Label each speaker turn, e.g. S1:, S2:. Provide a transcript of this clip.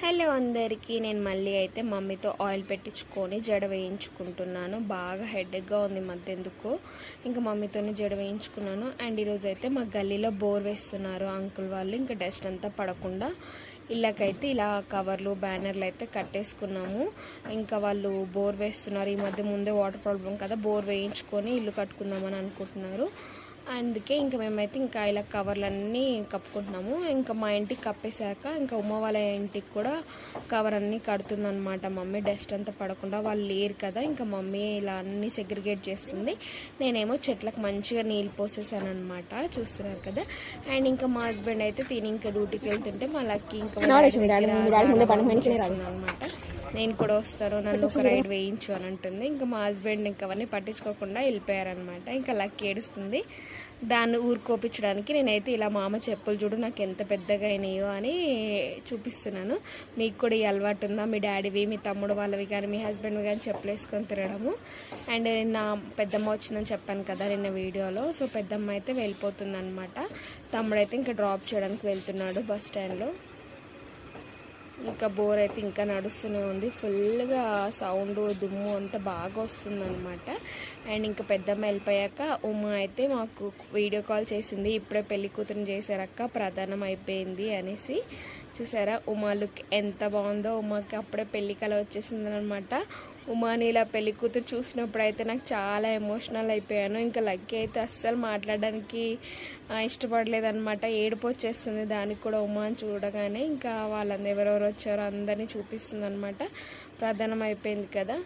S1: Hello అందరికీ, నేను మళ్ళీ అయితే మమ్మీతో ఆయిల్ పెట్టించుకొని జడ వేయించుకుంటున్నాను. బాగా హెడేక్గా ఉంది మధ్య ఎందుకు, ఇంకా మమ్మీతోనే జడ వేయించుకున్నాను. అండ్ ఈరోజు అయితే మా గల్లీలో బోర్ వేస్తున్నారు అంకుల్ వాళ్ళు. ఇంకా డస్ట్ అంతా పడకుండా ఇళ్ళకైతే ఇలా కవర్లు బ్యానర్లు అయితే కట్టేసుకున్నాము. ఇంకా వాళ్ళు బోర్ వేస్తున్నారు. ఈ మధ్య ముందే వాటర్ ప్రాబ్లం కదా, బోర్ వేయించుకొని ఇల్లు కట్టుకుందామని అనుకుంటున్నారు. అందుకే ఇంకా మేమైతే ఇంకా ఇలా కవర్లన్నీ కప్పుకుంటున్నాము. ఇంకా మా ఇంటికి కప్పేశాక ఇంకా ఉమ్మ వాళ్ళ ఇంటికి కూడా కవర్ అన్నీ కడుతుందన్నమాట మమ్మీ, డస్ట్ అంతా పడకుండా. వాళ్ళు లేరు కదా, ఇంకా మమ్మీ ఇలా అన్నీ సెగ్రిగేట్ చేస్తుంది. నేనేమో చెట్లకు మంచిగా నీళ్ళు పోసేసాను అనమాట, చూస్తున్నారు కదా. అండ్ ఇంకా మా హస్బెండ్ అయితే తిని ఇంకా డ్యూటీకి వెళ్తుంటే మా లక్కీ ఇంకా అనమాట, నేను కూడా వస్తాను, నన్ను ఒక రైడ్ వేయించు అని అంటుంది. ఇంకా మా హస్బెండ్ ఇంకా అవన్నీ పట్టించుకోకుండా వెళ్ళిపోయారనమాట. ఇంకా లక్కీ ఏడుస్తుంది. దాన్ని ఊరుకోపించడానికి నేనైతే ఇలా మామ చెప్పులు చూడు నాకు ఎంత పెద్దగా అయినాయో అని చూపిస్తున్నాను. మీకు కూడా ఈ అలవాటు ఉందా? మీ డాడీవి, మీ తమ్ముడు వాళ్ళవి కానీ, మీ హస్బెండ్వి కానీ చెప్పులు వేసుకొని తిరగడము. అండ్ నా పెద్దమ్మ వచ్చిందని చెప్పాను కదా నిన్న వీడియోలో. సో పెద్దమ్మ అయితే వెళ్ళిపోతుంది అనమాట. తమ్ముడైతే ఇంకా డ్రాప్ చేయడానికి వెళ్తున్నాడు బస్ స్టాండ్లో. ఇంకా బోర్ అయితే ఇంకా నడుస్తూనే ఉంది. ఫుల్గా సౌండ్ దుమ్ము అంతా బాగా వస్తుందన్నమాట. అండ్ ఇంకా పెద్దమ్మ వెళ్ళిపోయాక ఉమా అయితే మాకు వీడియో కాల్ చేసింది. ఇప్పుడే పెళ్లి కూతురుని చేశారక్క, ప్రధానం అయిపోయింది అనేసి. చూసారా ఉమా లుక్ ఎంత బాగుందో. ఉమాకి అప్పుడే పెళ్లి కళ వచ్చేసింది అనమాట. ఉమాని ఇలా పెళ్లి కూతురు చూసినప్పుడు అయితే నాకు చాలా ఎమోషనల్ అయిపోయాను. ఇంకా లక్కీ అయితే అస్సలు మాట్లాడడానికి ఇష్టపడలేదన్నమాట, ఏడుపు వచ్చేస్తుంది దానికి కూడా ఉమాని చూడగానే. ఇంకా వాళ్ళందరూ ఎవరెవరు వచ్చారో అందరినీ చూపిస్తుంది అనమాట. ప్రధానం అయిపోయింది కదా.